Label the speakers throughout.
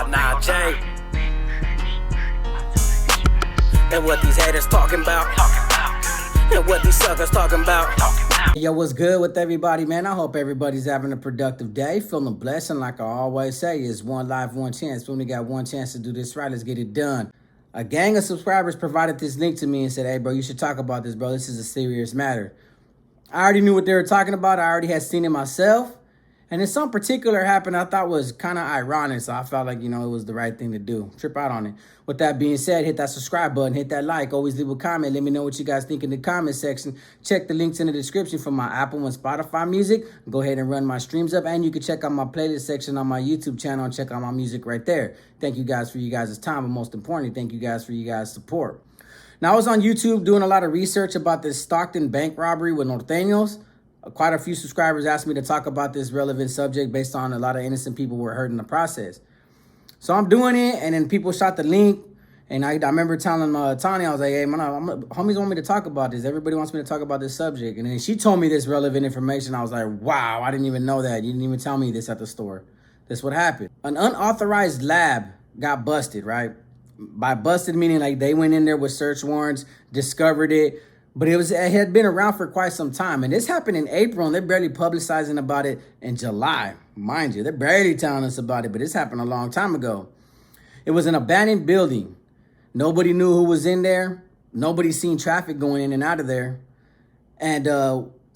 Speaker 1: Nah, Jay. And what these haters talking about. And what these suckers talking about.
Speaker 2: Yo, what's good with everybody, man? I hope everybody's having a productive day, feeling blessed, and like I always say, it's one life, one chance. We only got one chance to do this right. Let's get it done. A gang of subscribers provided this link to me and said, hey, bro, you should talk about this, bro. This is a serious matter. I already knew what they were talking about. I already had seen it myself. And then some particular happened I thought was kind of ironic, so I felt like, it was the right thing to do. Trip out on it. With that being said, hit that subscribe button, hit that like, always leave a comment. Let me know what you guys think in the comment section. Check the links in the description for my Apple and Spotify music. Go ahead and run my streams up, and you can check out my playlist section on my YouTube channel and check out my music right there. Thank you guys for you guys' time, but most importantly, thank you guys for you guys' support. Now, I was on YouTube doing a lot of research about this Stockton bank robbery with Norteños. Quite a few subscribers asked me to talk about this relevant subject based on a lot of innocent people were hurt in the process. So I'm doing it, and then people shot the link, and I remember telling Tanya, I was like, hey, man, homies want me to talk about this. Everybody wants me to talk about this subject. And then she told me this relevant information. I was like, wow, I didn't even know that. You didn't even tell me this at the store. That's what happened. An unauthorized lab got busted, right? By busted, meaning like they went in there with search warrants, discovered it, but it had been around for quite some time. And this happened in April, and they're barely publicizing about it in July. Mind you, they're barely telling us about it, but this happened a long time ago. It was an abandoned building. Nobody knew who was in there. Nobody seen traffic going in and out of there. And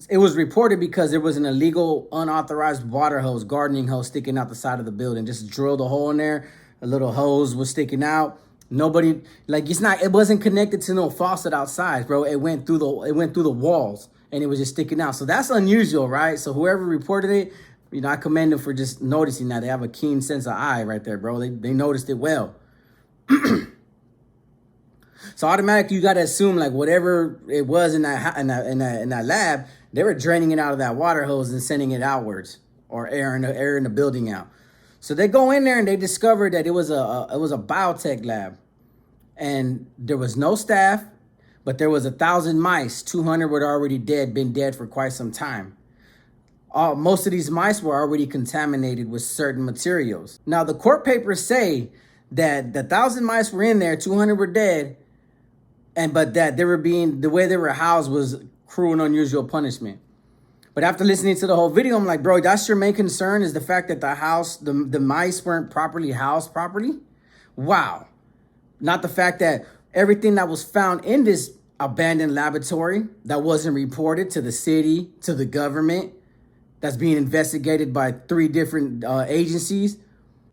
Speaker 2: it was reported because there was an illegal, unauthorized water hose, gardening hose sticking out the side of the building. Just drilled a hole in there. A little hose was sticking out. Nobody, it wasn't connected to no faucet outside, bro. It went through the walls, and it was just sticking out. So that's unusual, right? So whoever reported it, I commend them for just noticing that. They have a keen sense of eye right there, bro. They noticed it well. So automatically you gotta assume like whatever it was in that lab, they were draining it out of that water hose and sending it outwards, or airing the building out. So they go in there and they discovered that it was a biotech lab, and there was no staff, but there was 1,000 mice. 200 were already dead, been dead for quite some time. Most of these mice were already contaminated with certain materials. Now the court papers say that the 1,000 mice were in there, 200 were dead, but that the way they were housed was cruel and unusual punishment. But after listening to the whole video, I'm like, bro, that's your main concern, is the fact that the mice weren't properly housed properly? Wow. Not the fact that everything that was found in this abandoned laboratory that wasn't reported to the city, to the government, that's being investigated by 3 different agencies,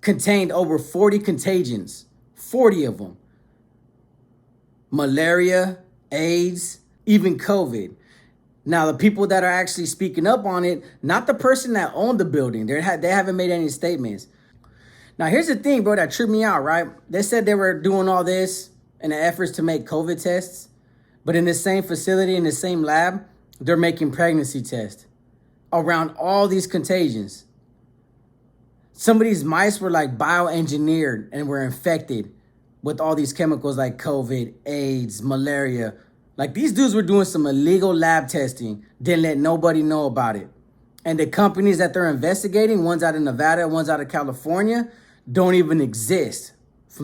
Speaker 2: contained over 40 contagions, 40 of them. Malaria, AIDS, even COVID. Now, the people that are actually speaking up on it, not the person that owned the building. They haven't made any statements. Now, here's the thing, bro, that tripped me out, right? They said they were doing all this in the efforts to make COVID tests. But in the same facility, in the same lab, they're making pregnancy tests around all these contagions. Some of these mice were like bioengineered and were infected with all these chemicals like COVID, AIDS, malaria. Like, these dudes were doing some illegal lab testing, didn't let nobody know about it. And the companies that they're investigating, one's out of Nevada, one's out of California, don't even exist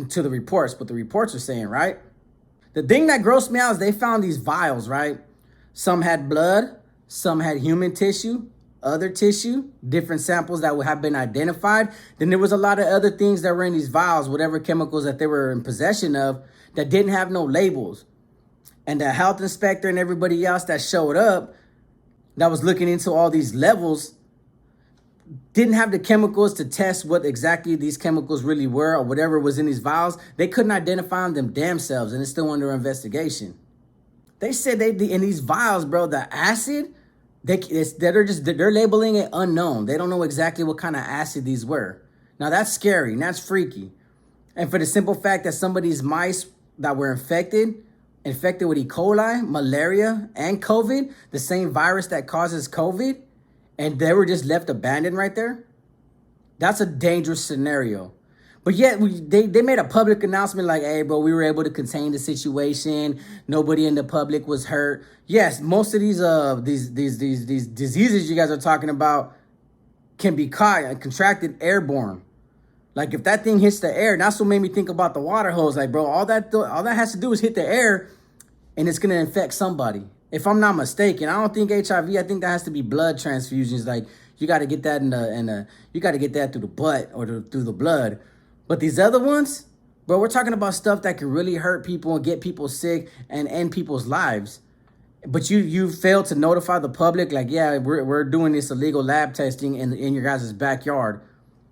Speaker 2: to the reports, what the reports are saying, right? The thing that grossed me out is they found these vials, right? Some had blood, some had human tissue, other tissue, different samples that would have been identified. Then there was a lot of other things that were in these vials, whatever chemicals that they were in possession of, that didn't have no labels. And the health inspector and everybody else that showed up that was looking into all these levels didn't have the chemicals to test what exactly these chemicals really were, or whatever was in these vials. They couldn't identify them damn selves, and it's still under investigation. They said in these vials, bro, the acid, they're labeling it unknown. They don't know exactly what kind of acid these were. Now that's scary and that's freaky. And for the simple fact that some of these mice that were infected with E. coli, malaria, and COVID, the same virus that causes COVID, and they were just left abandoned right there. That's a dangerous scenario. But yet they made a public announcement like, hey, bro, we were able to contain the situation. Nobody in the public was hurt. Yes, most of these diseases you guys are talking about can be caught and contracted airborne. Like if that thing hits the air, that's what made me think about the water hose. Like, bro, all that has to do is hit the air, and it's gonna infect somebody. If I'm not mistaken, I don't think HIV. I think that has to be blood transfusions. Like you got to get that you got to get that through the butt or through the blood. But these other ones, bro, we're talking about stuff that can really hurt people and get people sick and end people's lives. But you failed to notify the public, like, yeah, we're doing this illegal lab testing in your guys' backyard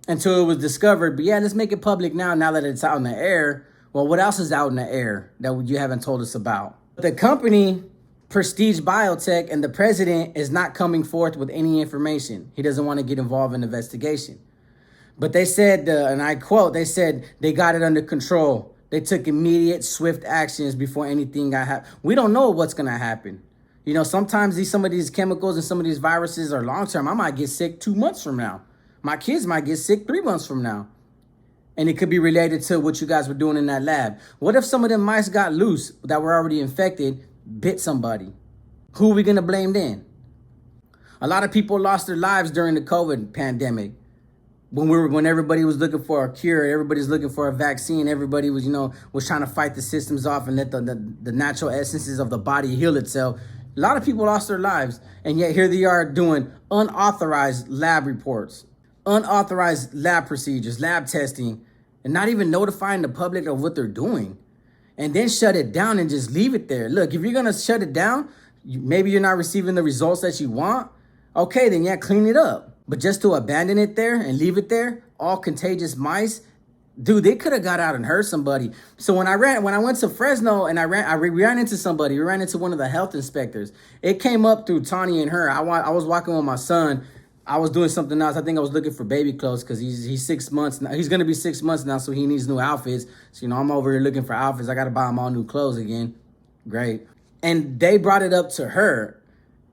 Speaker 2: until it was discovered. But yeah, let's make it public now that it's out in the air. Well, what else is out in the air that you haven't told us about? The company, Prestige Biotech, and the president is not coming forth with any information. He doesn't want to get involved in the investigation. But they said, and I quote, they said they got it under control. They took immediate, swift actions before anything got happened. We don't know what's going to happen. You know, sometimes some of these chemicals and some of these viruses are long-term. I might get sick 2 months from now. My kids might get sick 3 months from now. And it could be related to what you guys were doing in that lab. What if some of them mice got loose that were already infected, bit somebody? Who are we going to blame then? A lot of people lost their lives during the COVID pandemic. When everybody was looking for a cure, everybody's looking for a vaccine, everybody was, was trying to fight the systems off and let the natural essences of the body heal itself. A lot of people lost their lives, and yet here they are doing unauthorized lab reports, unauthorized lab procedures, lab testing, and not even notifying the public of what they're doing. And then shut it down and just leave it there. Look, if you're going to shut it down, maybe you're not receiving the results that you want. Okay, then yeah, clean it up. But just to abandon it there and leave it there, all contagious mice, dude, they could have got out and hurt somebody. So when I went to Fresno and we ran into somebody. We ran into one of the health inspectors. It came up through Tanya and her. I was walking with my son. I was doing something else. I think I was looking for baby clothes because he's 6 months now. He's gonna be 6 months now, so he needs new outfits. So I'm over here looking for outfits. I gotta buy him all new clothes again. Great. And they brought it up to her,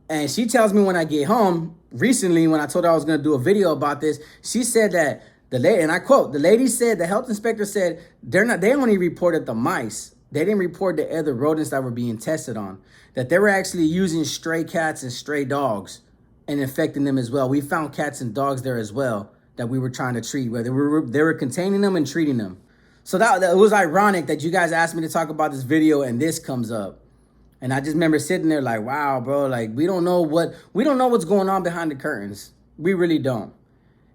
Speaker 2: and she tells me when I get home. Recently, when I told her I was going to do a video about this, she said that the lady, and I quote, the lady said, the health inspector said, they only reported the mice. They didn't report the other rodents that were being tested on, that they were actually using stray cats and stray dogs and infecting them as well. We found cats and dogs there as well that we were trying to treat, where they were containing them and treating them. So that it was ironic that you guys asked me to talk about this video and this comes up. And I just remember sitting there like, wow, bro, like we don't know what's going on behind the curtains. We really don't.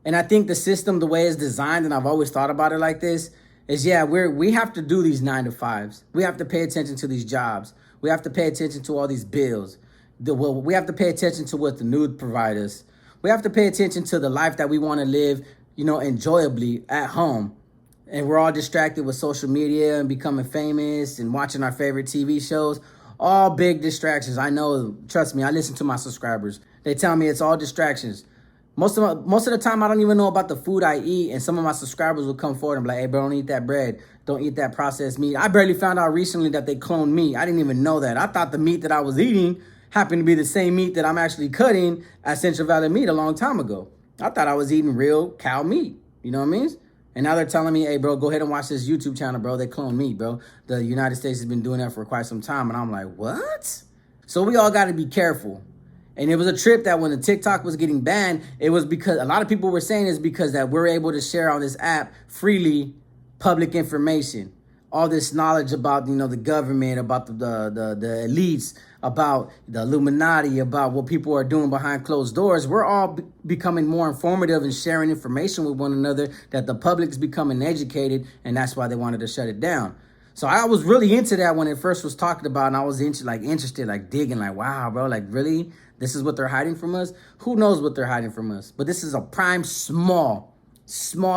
Speaker 2: And I think the system, the way it's designed, and I've always thought about it like this, is we have to do these 9 to 5s. We have to pay attention to these jobs. We have to pay attention to all these bills. We have to pay attention to what the news provides us. We have to pay attention to the life that we want to live, enjoyably at home. And we're all distracted with social media and becoming famous and watching our favorite TV shows. All big distractions. I know, trust me, I listen to my subscribers. They tell me it's all distractions. Most of the time, I don't even know about the food I eat, and some of my subscribers will come forward and be like, hey, bro, don't eat that bread. Don't eat that processed meat. I barely found out recently that they cloned meat. I didn't even know that. I thought the meat that I was eating happened to be the same meat that I'm actually cutting at Central Valley Meat a long time ago. I thought I was eating real cow meat. You know what I mean? And now they're telling me, hey, bro, go ahead and watch this YouTube channel, bro. They clone meat, bro. The United States has been doing that for quite some time. And I'm like, what? So we all got to be careful. And it was a trip that when the TikTok was getting banned, it was because a lot of people were saying it's because that we're able to share on this app freely public information. All this knowledge about, the government, about the elites, about the Illuminati, about what people are doing behind closed doors. We're all becoming more informative and sharing information with one another, that the public's becoming educated, and that's why they wanted to shut it down. So I was really into that when it first was talked about, and I was interested, like digging, like, wow, bro, like really? This is what they're hiding from us? Who knows what they're hiding from us? But this is a prime small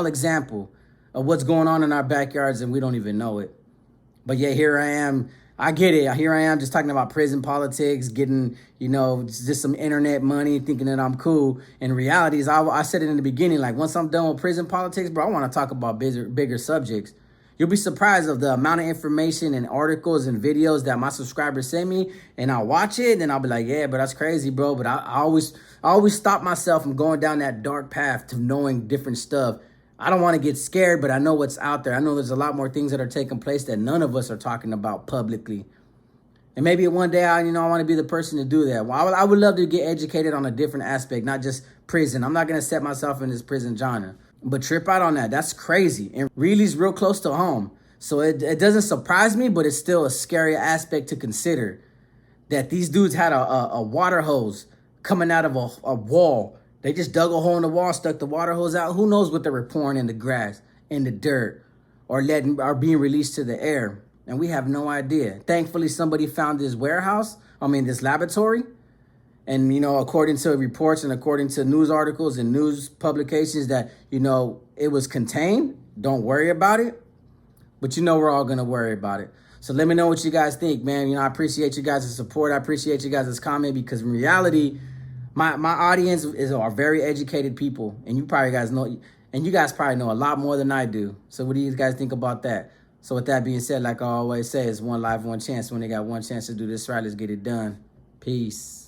Speaker 2: example of what's going on in our backyards, and we don't even know it. But yeah, here I am. I get it. Here I am just talking about prison politics, getting, just some internet money, thinking that I'm cool. And reality is, I said it in the beginning, like once I'm done with prison politics, bro, I want to talk about bigger subjects. You'll be surprised of the amount of information and articles and videos that my subscribers send me, and I'll watch it and I'll be like, yeah, but that's crazy, bro. But I always stop myself from going down that dark path to knowing different stuff. I don't want to get scared, but I know what's out there. I know there's a lot more things that are taking place that none of us are talking about publicly. And maybe one day I want to be the person to do that. Well, I would love to get educated on a different aspect, not just prison. I'm not going to set myself in this prison genre. But trip out on that. That's crazy. And Reeley's real close to home. So it doesn't surprise me, but it's still a scary aspect to consider. That these dudes had a water hose coming out of a wall. They just dug a hole in the wall, stuck the water hose out. Who knows what they were pouring in the grass, in the dirt, or being released to the air. And we have no idea. Thankfully, somebody found this this laboratory. And, according to reports and according to news articles and news publications that, it was contained. Don't worry about it. But we're all going to worry about it. So let me know what you guys think, man. I appreciate you guys' support. I appreciate you guys' comment because in reality, my audience are very educated people. And you guys probably know a lot more than I do. So what do you guys think about that? So with that being said, like I always say, it's one life, one chance. When they got one chance to do this right, let's get it done. Peace.